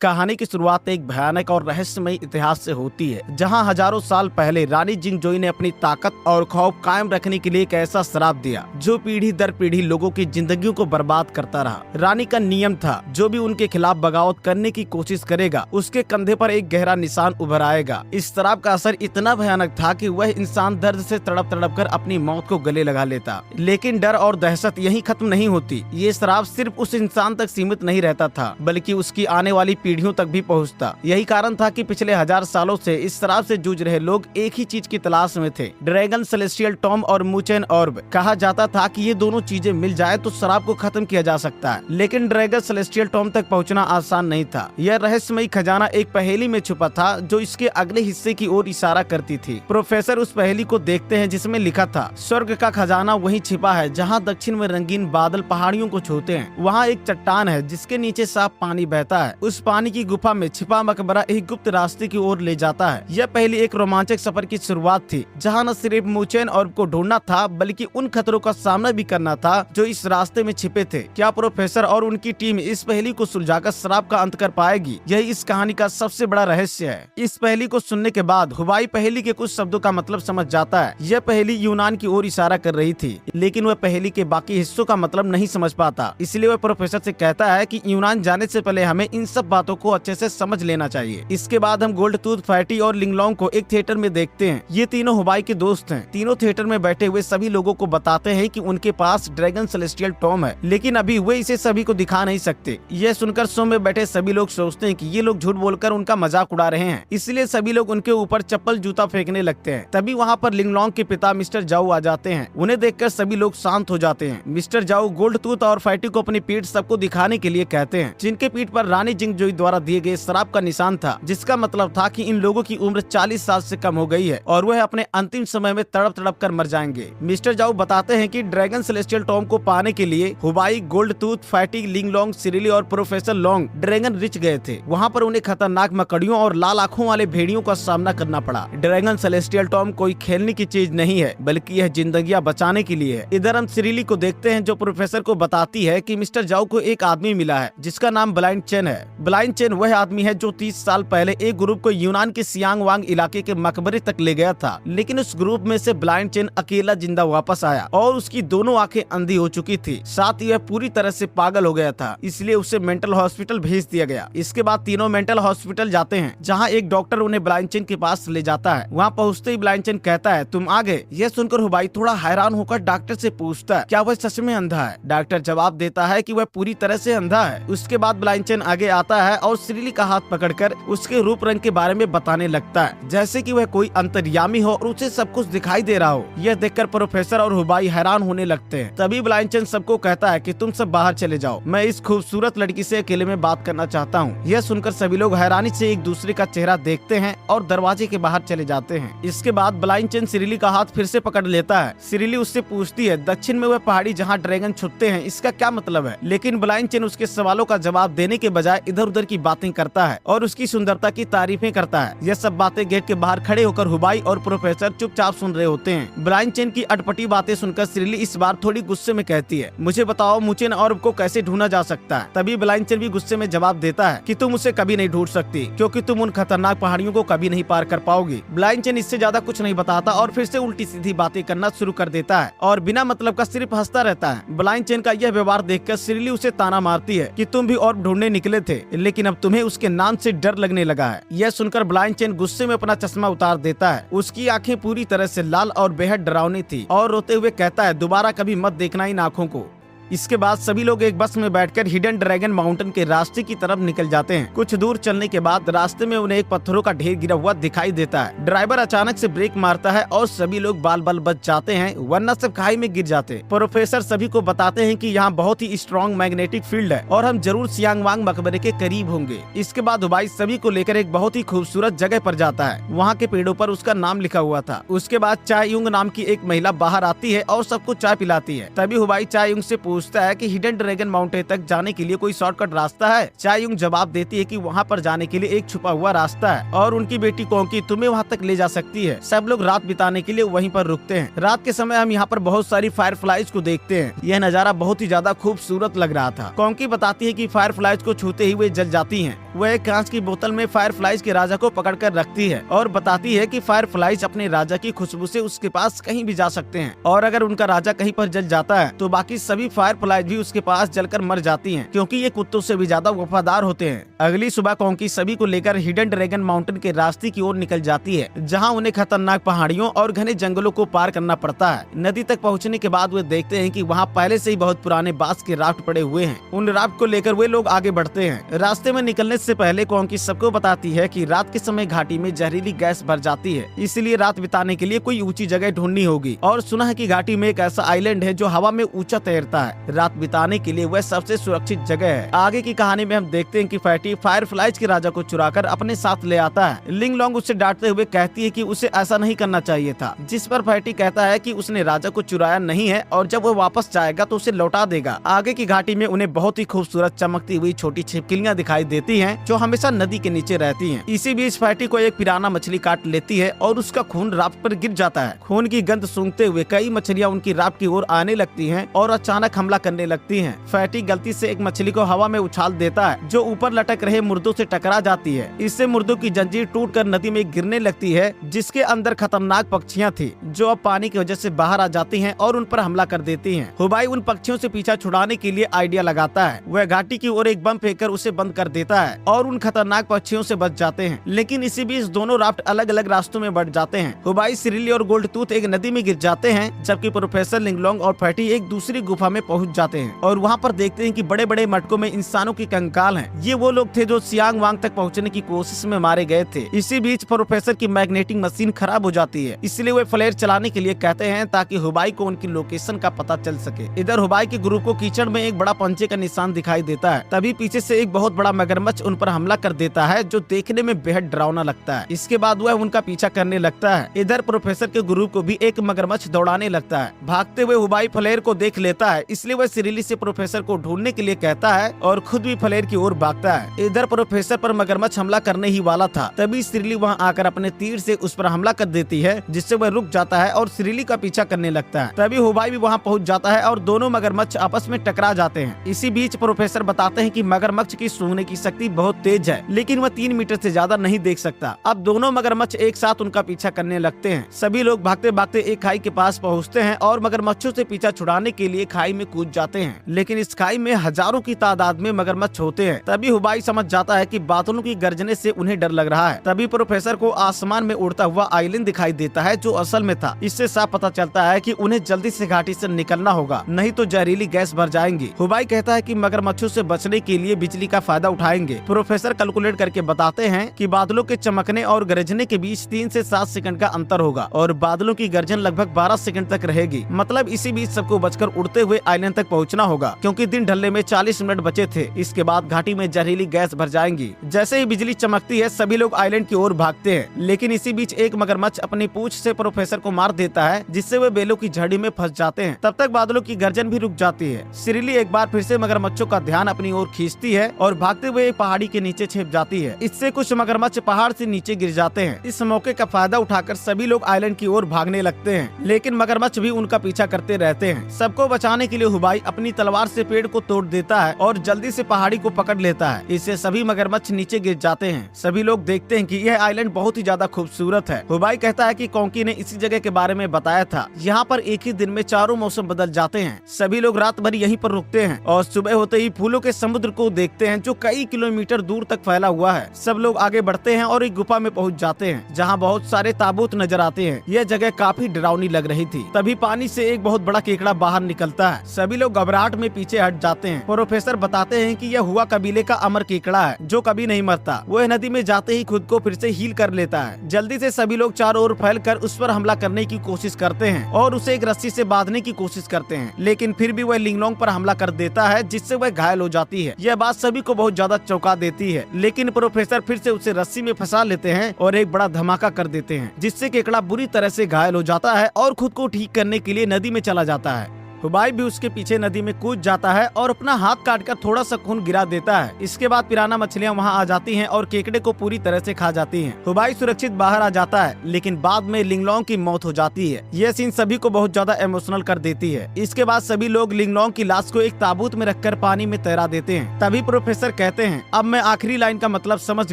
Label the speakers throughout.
Speaker 1: कहानी की शुरुआत एक भयानक और रहस्यमय इतिहास से होती है, जहां हजारों साल पहले रानी जिंगजोई ने अपनी ताकत और खौफ कायम रखने के लिए एक ऐसा श्राप दिया जो पीढ़ी दर पीढ़ी लोगों की जिंदगियों को बर्बाद करता रहा। रानी का नियम था, जो भी उनके खिलाफ बगावत करने की कोशिश करेगा उसके कंधे पर एक गहरा निशान उभर आएगा। इस श्राप का असर इतना भयानक था कि वह इंसान दर्द से तड़प तड़प कर अपनी मौत को गले लगा लेता। लेकिन डर और दहशत यहीं खत्म नहीं होती। ये श्राप सिर्फ उस इंसान तक सीमित नहीं रहता था, बल्कि उसकी आने वाली पीढ़ियों तक भी पहुंचता। यही कारण था कि पिछले 1000 सालों से इस श्राप से जूझ रहे लोग एक ही चीज की तलाश में थे, ड्रैगन सेलेस्टियल टॉम और मुचेन ऑर्ब। कहा जाता था कि ये दोनों चीजें मिल जाए तो श्राप को खत्म किया जा सकता है। लेकिन ड्रैगन सेलेस्टियल टॉम तक पहुंचना आसान नहीं था। यह रहस्यमयी खजाना एक पहेली में छुपा था जो इसके अगले हिस्से की ओर इशारा करती थी। प्रोफेसर उस पहेली को देखते हैं जिसमें लिखा था, स्वर्ग का खजाना वहीं छिपा है जहाँ दक्षिण में रंगीन बादल पहाड़ियों को छूते हैं। वहाँ एक चट्टान है जिसके नीचे साफ पानी बहता है। उस पानी की गुफा में छिपा मकबरा एक गुप्त रास्ते की ओर ले जाता है। यह पहली एक रोमांचक सफर की शुरुआत थी, जहां न सिर्फ मुचेन ऑर्ब को ढूंढना था बल्कि उन खतरों का सामना भी करना था जो इस रास्ते में छिपे थे। क्या प्रोफेसर और उनकी टीम इस पहेली को सुलझाकर श्राप का अंत कर पाएगी? यही इस कहानी का सबसे बड़ा रहस्य है। इस पहेली को सुनने के बाद हुवाई पहेली के कुछ शब्दों का मतलब समझ जाता है। यह पहेली यूनान की ओर इशारा कर रही थी, लेकिन वह पहेली के बाकी हिस्सों का मतलब नहीं समझ पाता। इसलिए वह प्रोफेसर से कहता है कि यूनान जाने से पहले हमें इन सब बातों को अच्छे से समझ लेना चाहिए। इसके बाद हम गोल्ड टूथ, फैटी और लिंगलोंग को एक थिएटर में देखते हैं। ये तीनों हुवाई के दोस्त हैं। तीनों थिएटर में बैठे हुए सभी लोगों को बताते हैं कि उनके पास ड्रैगन सेलेस्टियल टॉम है, लेकिन अभी वे इसे सभी को दिखा नहीं सकते। यह सुनकर शो में बैठे सभी लोग सोचते हैं कि ये लोग झूठ बोलकर उनका मजाक उड़ा रहे हैं, इसलिए सभी लोग उनके ऊपर चप्पल जूता फेंकने लगते हैं। तभी वहाँ पर लिंगलोंग के पिता मिस्टर जाऊ आ जाते हैं। उन्हें देखकर सभी लोग शांत हो जाते हैं। मिस्टर जाऊ गोल्ड टूथ और फैटी को अपनी पीठ सबको दिखाने के लिए कहते हैं, जिनके पीठ पर रानी जिंगजोई द्वारा दिए गए श्राप का निशान था, जिसका मतलब था कि इन लोगों की उम्र 40 साल से कम हो गई है और वह अपने अंतिम समय में तड़प तड़प कर मर जाएंगे। मिस्टर जाऊ बताते हैं कि ड्रैगन सेलेस्टियल टॉम को पाने के लिए Huwai, gold tooth, fatty, Linglong, Sirili और प्रोफेसर लोंग ड्रैगन रिच गए थे। वहाँ पर उन्हें खतरनाक मकड़ियों और लाल आँखों वाले भेड़ियों का सामना करना पड़ा। ड्रैगन सेलेस्टियल टॉम कोई खेलने की चीज नहीं है, बल्कि यह जिंदगियां बचाने के लिए है। इधर हम सिरिली को देखते हैं जो प्रोफेसर को बताती है कि मिस्टर जाऊ को एक आदमी मिला है जिसका नाम ब्लाइंड चेन है। ब्लाइंड चेन वह आदमी है जो 30 साल पहले एक ग्रुप को यूनान के सियांग वांग इलाके के मकबरे तक ले गया था, लेकिन उस ग्रुप में से ब्लाइंड चेन अकेला जिंदा वापस आया और उसकी दोनों आंखें अंधी हो चुकी थी। साथ ही वह पूरी तरह से पागल हो गया था, इसलिए उसे मेंटल हॉस्पिटल भेज दिया गया। इसके बाद तीनों मेंटल हॉस्पिटल जाते हैं, जहाँ एक डॉक्टर उन्हें ब्लाइंड चेन के पास ले जाता है। वहाँ पहुँचते ही ब्लाइंड चेन कहता है, तुम आ गए। यह सुनकर हुवाई थोड़ा हैरान होकर डॉक्टर से पूछता है, क्या वह सच में अंधा है? डॉक्टर जवाब देता है कि वह पूरी तरह से अंधा है। उसके बाद ब्लाइंड चेन आगे आता है और सिरिली का हाथ पकड़कर उसके रूप रंग के बारे में बताने लगता है, जैसे कि वह कोई अंतर्यामी हो और उसे सब कुछ दिखाई दे रहा हो। यह देखकर प्रोफेसर और हुवाई हैरान होने लगते हैं। तभी ब्लाइंड चेन सबको कहता है कि तुम सब बाहर चले जाओ, मैं इस खूबसूरत लड़की से अकेले में बात करना चाहता हूँ। यह सुनकर सभी लोग हैरानी से एक दूसरे का चेहरा देखते हैं और दरवाजे के बाहर चले जाते हैं। इसके बाद ब्लाइंड चेन सिरिली का हाथ फिर से पकड़ लेता है। सिरिली उससे पूछती है, दक्षिण में वह पहाड़ी जहाँ ड्रैगन छुपते हैं, इसका क्या मतलब है? लेकिन ब्लाइंड चेन उसके सवालों का जवाब देने के बजाय इधर उधर की बातें करता है और उसकी सुंदरता की तारीफें करता है। यह सब बातें गेट के बाहर खड़े होकर हुवाई और प्रोफेसर चुपचाप सुन रहे होते हैं। ब्लाइंड चेन की अटपटी बातें सुनकर सिरिली इस बार थोड़ी गुस्से में कहती है, मुझे बताओ मुचेन ऑर्ब को कैसे ढूंढा जा सकता है? तभी ब्लाइंड चेन भी गुस्से में जवाब देता है कि तुम उसे कभी नहीं ढूंढ सकती, क्योंकि तुम उन खतरनाक पहाड़ियों को कभी नहीं पार कर पाओगी। ब्लाइंड चेन इससे ज्यादा कुछ नहीं बताता और फिर से उल्टी सीधी बातें करना शुरू कर देता है और बिना मतलब का सिर्फ हंसता रहता है। ब्लाइंड चेन का यह व्यवहार देखकर सिरिली उसे ताना मारती है कि तुम भी ऑर्ब ढूंढने निकले थे, लेकिन अब तुम्हें उसके नाम से डर लगने लगा है। यह सुनकर ब्लाइंड चेन गुस्से में अपना चश्मा उतार देता है। उसकी आंखें पूरी तरह से लाल और बेहद डरावनी थी और रोते हुए कहता है, दोबारा कभी मत देखना इन आँखों को। इसके बाद सभी लोग एक बस में बैठकर हिडन ड्रैगन माउंटेन के रास्ते की तरफ निकल जाते हैं। कुछ दूर चलने के बाद रास्ते में उन्हें एक पत्थरों का ढेर गिरा हुआ दिखाई देता है। ड्राइवर अचानक से ब्रेक मारता है और सभी लोग बाल बाल बच जाते हैं, वरना सब खाई में गिर जाते। प्रोफेसर सभी को बताते हैं कि यहाँ बहुत ही स्ट्रॉन्ग मैग्नेटिक फील्ड है और हम जरूर सियांग वांग मकबरे के करीब होंगे। इसके बाद हुवाई सभी को लेकर एक बहुत ही खूबसूरत जगह पर जाता है। वहाँ के पेड़ों पर उसका नाम लिखा हुआ था। उसके बाद चाय युंग नाम की एक महिला बाहर आती है और सबको चाय पिलाती है। तभी हुवाई चाय युंग से पूछता है कि हिडन ड्रैगन माउंटेन तक जाने के लिए कोई शॉर्टकट रास्ता है। चायुंग जवाब देती है कि वहाँ पर जाने के लिए एक छुपा हुआ रास्ता है और उनकी बेटी कोंकी तुम्हें वहाँ तक ले जा सकती है। सब लोग रात बिताने के लिए वहीं पर रुकते हैं। रात के समय हम यहाँ पर बहुत सारी फायरफ्लाइज को देखते हैं। यह नजारा बहुत ही ज्यादा खूबसूरत लग रहा था। कोंकी बताती है कि फायरफ्लाइज को छूते ही वे जल जाती हैं। वह एक कांच की बोतल में फायरफ्लाइज के राजा को पकड़कर रखती है और बताती है कि फायरफ्लाइज अपने राजा की खुशबू से उसके पास कहीं भी जा सकते हैं और अगर उनका राजा कहीं पर जल जाता है तो बाकी सभी फायरफ्लाइज भी उसके पास जलकर मर जाती हैं, क्योंकि ये कुत्तों से भी ज्यादा वफादार होते हैं। अगली सुबह कोंकी सभी को लेकर हिडन ड्रैगन माउंटेन के रास्ते की ओर निकल जाती है, जहाँ उन्हें खतरनाक पहाड़ियों और घने जंगलों को पार करना पड़ता है। नदी तक पहुँचने के बाद वे देखते हैं कि वहाँ पहले से ही बहुत पुराने बांस के राफ्ट पड़े हुए हैं। उन राफ्ट को लेकर वे लोग आगे बढ़ते हैं। रास्ते में निकलने से पहले कोंकी सबको बताती है कि रात के समय घाटी में जहरीली गैस भर जाती है, इसलिए रात बिताने के लिए कोई ऊंची जगह ढूंढनी होगी और सुना है कि घाटी में एक ऐसा आइलैंड है जो हवा में ऊंचा तैरता है। रात बिताने के लिए वह सबसे सुरक्षित जगह है। आगे की कहानी में हम देखते हैं कि फैटी फायरफ्लाइज के राजा को चुराकर अपने साथ ले आता है। लिंग लॉन्ग उसे डांटते हुए कहती है कि उसे ऐसा नहीं करना चाहिए था, जिस पर फैटी कहता है कि उसने राजा को चुराया नहीं है और जब वो वापस जाएगा तो उसे लौटा देगा। आगे की घाटी में उन्हें बहुत ही खूबसूरत चमकती हुई छोटी छिपकलियां दिखाई देती हैं जो हमेशा नदी के नीचे रहती हैं। इसी बीच फैटी को एक पिराना मछली काट लेती है और उसका खून राफ्ट पर गिर जाता है। खून की गंध सूंघते हुए कई मछलियां उनकी राफ्ट की ओर आने लगती हैं और अचानक हमला करने लगती हैं। फैटी गलती से एक मछली को हवा में उछाल देता है जो ऊपर लटक रहे मुर्दों से टकरा जाती है। इससे मुर्दों की जंजीर टूटकर नदी में गिरने लगती है, जिसके अंदर खतरनाक पक्षियां थी जो अब पानी की वजह से बाहर आ जाती हैं और उन पर हमला कर देती हैं। हुबाई उन पक्षियों से पीछा छुड़ाने के लिए आइडिया लगाता है। वह घाटी की ओर एक बम फेंककर उसे बंद कर देता है और उन खतरनाक पक्षियों से बच जाते हैं। लेकिन इसी बीच दोनों राफ्ट अलग अलग रास्तों में बढ़ जाते हैं। हुबाई, सिरिली और गोल्ड टूथ एक नदी में गिर जाते हैं, जबकि प्रोफेसर लिंगलोंग और फैटी एक दूसरी गुफा में पहुंच जाते हैं और वहां पर देखते हैं कि बड़े बड़े मटकों में इंसानों की कंकाल हैं। ये वो लोग थे जो सियांग वांग तक पहुंचने की कोशिश में मारे गए थे। इसी बीच प्रोफेसर की मैग्नेटिक मशीन खराब हो जाती है, इसलिए वे फ्लेयर चलाने के लिए कहते हैं ताकि हुबाई को उनकी लोकेशन का पता चल सके। इधर हुबाई के ग्रुप को कीचड़ में एक बड़ा पंचे का निशान दिखाई देता है। तभी पीछे से एक बहुत बड़ा मगरमच्छ उन पर हमला कर देता है जो देखने में बेहद डरावना लगता है। इसके बाद वह उनका पीछा करने लगता है। इधर प्रोफेसर के ग्रुप को भी एक मगरमच्छ दौड़ाने लगता है। भागते हुए हुबाई फ्लेयर को देख लेता है, इसलिए वह सिरिली से प्रोफेसर को ढूंढने के लिए कहता है और खुद भी फ्लेयर की ओर भागता है। इधर प्रोफेसर पर मगरमच्छ हमला करने ही वाला था, तभी सिरिली वहां आकर अपने तीर से उस पर हमला कर देती है, जिससे वह रुक जाता है और सिरिली का पीछा करने लगता है। तभी हुबाई भी वहां पहुंच जाता है और दोनों मगरमच्छ आपस में टकरा जाते हैं। इसी बीच प्रोफेसर बताते हैं कि मगरमच्छ की सूंघने की शक्ति बहुत तेज है, लेकिन वह 3 मीटर से ज्यादा नहीं देख सकता। अब दोनों मगरमच्छ एक साथ उनका पीछा करने लगते हैं। सभी लोग भागते भागते एक खाई के पास पहुंचते हैं और मगरमच्छों से पीछा छुड़ाने के लिए खाई में कूद जाते हैं, लेकिन इस खाई में हजारों की तादाद में मगरमच्छ होते हैं। तभी हुबाई समझ जाता है कि बादलों की गर्जने से उन्हें डर लग रहा है। तभी प्रोफेसर को आसमान में उड़ता हुआ आइलैंड दिखाई देता है जो असल में था। इससे साफ पता चलता है कि उन्हें जल्दी से घाटी से निकलना होगा, नहीं तो जहरीली गैस भर जाएंगी। हुबाई कहता है कि मगरमच्छों से बचने के लिए बिजली का फायदा उठाएंगे। प्रोफेसर कैलकुलेट करके बताते हैं कि बादलों के चमकने और गरजने के बीच 3 से 7 सेकंड का अंतर होगा और बादलों की गर्जन लगभग 12 सेकंड तक रहेगी। मतलब इसी बीच सबको बचकर उड़ते हुए आइलैंड तक पहुंचना होगा, क्योंकि दिन ढलने में 40 मिनट बचे थे। इसके बाद घाटी में जहरीली गैस भर जाएंगी। जैसे ही बिजली चमकती है सभी लोग आइलैंड की ओर भागते हैं, लेकिन इसी बीच एक मगरमच्छ अपनी पूंछ से प्रोफेसर को मार देता है, जिससे वे बेलों की झड़ी में फंस जाते हैं। तब तक बादलों की गर्जन भी रुक जाती है। सिरिली एक बार फिर से मगरमच्छों का ध्यान अपनी ओर खींचती है और भागते हुए एक पहाड़ी के नीचे छिप जाती है। इससे कुछ मगरमच्छ पहाड़ से नीचे गिर जाते हैं। इस मौके का फायदा उठाकर सभी लोग आइलैंड की ओर भागने लगते हैं, लेकिन मगरमच्छ भी उनका पीछा करते रहते हैं। सबको बचाने के लिए हुबाई अपनी तलवार से पेड़ को तोड़ देता है और जल्दी से पहाड़ी को पकड़ लेता है। इससे सभी मगरमच्छ नीचे गिर जाते हैं। सभी लोग देखते हैं कि यह आइलैंड बहुत ही ज्यादा खूबसूरत है। हुबाई कहता है कि कोंकी ने इसी जगह के बारे में बताया था। यहाँ पर एक ही दिन में चारों मौसम बदल जाते हैं। सभी लोग रात भर यहीं पर रुकते हैं और सुबह होते ही फूलों के समुद्र को देखते हैं जो कई किलोमीटर दूर तक फैला हुआ है। सब लोग आगे बढ़ते हैं और एक गुफा में पहुंच जाते हैं जहां बहुत सारे ताबूत नजर आते हैं। यह जगह काफी डरावनी लग रही थी। तभी पानी से एक बहुत बड़ा केकड़ा बाहर निकलता है। सभी लोग घबराहट में पीछे हट जाते हैं। प्रोफेसर बताते हैं कि यह हुआ कबीले का अमर केकड़ा है जो कभी नहीं मरता। वह नदी में जाते ही खुद को फिर से हील कर लेता है। जल्दी से सभी लोग चारों ओर फैलकर उस पर हमला करने की कोशिश करते हैं और उसे एक रस्सी से बांधने की कोशिश करते हैं, लेकिन फिर भी वह लिंगलोंग पर हमला कर देता है, जिससे वह घायल हो जाती है। यह बात सभी को बहुत ज्यादा चौंका देती है, लेकिन प्रोफेसर फिर से उसे रस्सी में फंसा लेते हैं और एक बड़ा धमाका कर देते हैं, जिससे केकड़ा बुरी तरह से घायल हो जाता है और खुद को ठीक करने के लिए नदी में चला जाता है। हुबाई भी उसके पीछे नदी में कूद जाता है और अपना हाथ काटकर थोड़ा सा खून गिरा देता है। इसके बाद पिराना मछलियाँ वहाँ आ जाती हैं और केकड़े को पूरी तरह से खा जाती हैं। हुबाई सुरक्षित बाहर आ जाता है, लेकिन बाद में लिंगलोंग की मौत हो जाती है। यह सीन सभी को बहुत ज्यादा इमोशनल कर देती है। इसके बाद सभी लोग लिंगलोंग की लाश को एक ताबूत में रखकर पानी में तैरा देते हैं। तभी प्रोफेसर कहते हैं, अब मैं आखिरी लाइन का मतलब समझ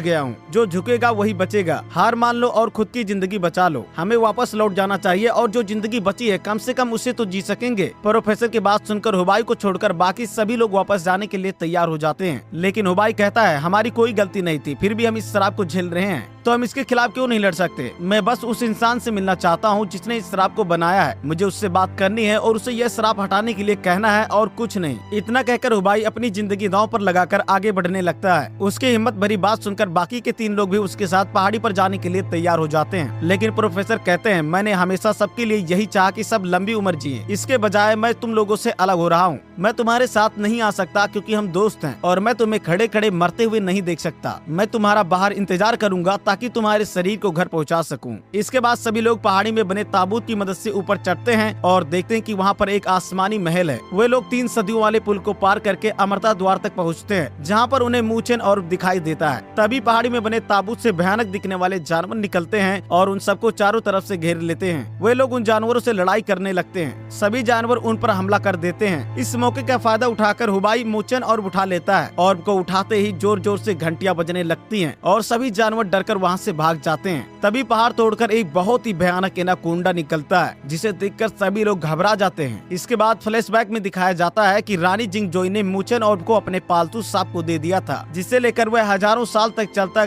Speaker 1: गया हूँ, जो झुकेगा वही बचेगा। हार मान लो और खुद की जिंदगी बचा लो। हमें वापस लौट जाना चाहिए और जो जिंदगी बची है कम से कम उसे तो जी सकेंगे। प्रोफेसर की बात सुनकर हुबाई को छोड़कर बाकी सभी लोग वापस जाने के लिए तैयार हो जाते हैं, लेकिन हुबाई कहता है, हमारी कोई गलती नहीं थी, फिर भी हम इस शराब को झेल रहे हैं, तो हम इसके खिलाफ क्यों नहीं लड़ सकते। मैं बस उस इंसान से मिलना चाहता हूँ जिसने इस शराब को बनाया है। मुझे उससे बात करनी है और उसे यह शराब हटाने के लिए कहना है और कुछ नहीं। इतना कहकर हुबाई अपनी जिंदगी दांव पर लगाकर आगे बढ़ने लगता है। उसकी हिम्मत भरी बात सुनकर बाकी के 3 लोग भी उसके साथ पहाड़ी पर जाने के लिए तैयार हो जाते हैं, लेकिन प्रोफेसर कहते हैं, मैंने हमेशा सबके लिए यही चाहा कि सब लंबी उम्र जिए। इसके बजाय मैं तुम लोगों से अलग हो रहा हूँ। मैं तुम्हारे साथ नहीं आ सकता क्योंकि हम दोस्त हैं और मैं तुम्हें खड़े खड़े मरते हुए नहीं देख सकता। मैं तुम्हारा बाहर इंतजार करूंगा ताकि तुम्हारे शरीर को घर पहुंचा सकूं। इसके बाद सभी लोग पहाड़ी में बने ताबूत की मदद से ऊपर चढ़ते हैं और देखते हैं कि वहां पर एक आसमानी महल है। वे लोग 3 सदियों वाले पुल को पार करके अमरता द्वार तक पहुंचते हैं, जहां पर उन्हें मूचेन और दिखाई देता है। तभी पहाड़ी में बने ताबूत से भयानक दिखने वाले जानवर निकलते हैं और उन सबको चारों तरफ से घेर लेते हैं। वे लोग उन जानवरों से लड़ाई करने लगते हैं। सभी जानवर उन पर हमला कर देते हैं। इस मौके का फायदा उठाकर हुबाई मूचेन और उठा लेता है और को उठाते ही जोर जोर से घंटियां बजने लगती हैं और सभी जानवर डरकर वहां से भाग जाते हैं। तभी पहाड़ तोड़कर एक बहुत ही भयानक एनाकोंडा निकलता है, जिसे देखकर सभी लोग घबरा जाते हैं। इसके बाद फ्लैशबैक में दिखाया जाता है कि रानी जिंगजोई ने मूचेन ऑर्ब को अपने पालतू सांप को दे दिया था, जिसे लेकर वह हजारों साल तक चलता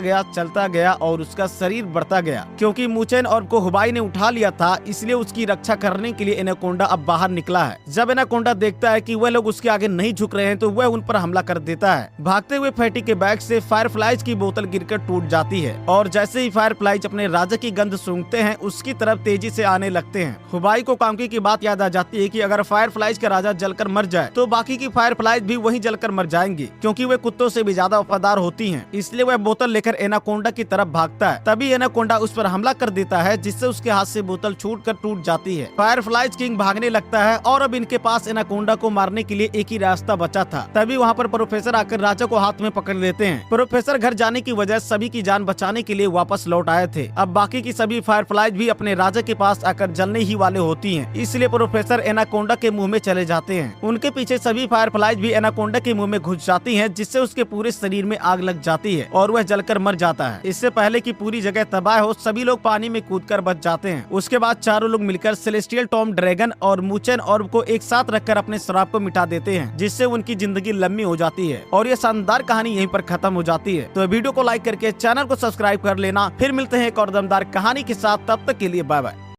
Speaker 1: गया और उसका शरीर बढ़ता गया। क्योंकि मूचेन ऑर्ब को हुबाई ने उठा लिया था, इसलिए उसकी रक्षा करने के लिए एनाकोंडा अब बाहर निकला है। जब एनाकोंडा देखता है कि वह लोग उसके आगे नहीं झुक रहे हैं, तो वह उन पर हमला कर देता है। भागते हुए फैटी के बैग से फायरफ्लाइज की बोतल गिरकर टूट जाती है और जैसे ही फायरफ्लाइज अपने राजा की गंध सूंघते हैं, उसकी तरफ तेजी से आने लगते हैं। हुबाई को कामकी की बात याद आ जाती है कि अगर फायरफ्लाइज का राजा जलकर मर जाए तो बाकी की फायरफ्लाइज भी वहीं जलकर मर जाएंगी, क्योंकि वे कुत्तों से भी ज्यादा वफादार होती हैं। इसलिए वह बोतल लेकर एनाकोंडा की तरफ भागता है। तभी एनाकोंडा उस पर हमला कर देता है, जिससे उसके हाथ से बोतल छूटकर टूट जाती है। फायरफ्लाइज किंग भागने लगता है और अब इनके पास एनाकोंडा को मारने के लिए एक ही रास्ता बचा था। तभी वहाँ पर प्रोफेसर आकर राजा को हाथ में पकड़ लेते हैं। प्रोफेसर घर जाने की वजह सभी की जान बचाने के लिए वापस लौट आए थे। अब बाकी की सभी फायरफ्लाइज भी अपने राजा के पास आकर जलने ही वाले होती हैं, इसलिए प्रोफेसर एनाकोंडा के मुंह में चले जाते हैं। उनके पीछे सभी फायरफ्लाइज भी एनाकोंडा के मुंह में घुस जाती हैं, जिससे उसके पूरे शरीर में आग लग जाती है और वह जलकर मर जाता है। इससे पहले कि पूरी जगह तबाह हो, सभी लोग पानी में कूदकर बच जाते हैं। उसके बाद चारों लोग मिलकर सेलेस्टियल टॉम ड्रैगन और मूचेन ऑर्ब को एक साथ रखकर अपने श्राप को मिटा देते हैं, जिससे उनकी जिंदगी लंबी हो जाती है और ये शानदार कहानी यहीं पर खत्म हो जाती है। तो वीडियो को लाइक करके चैनल को सब्सक्राइब कर लेना। फिर मिलते हैं एक और दमदार कहानी के साथ, तब तक के लिए बाय बाय।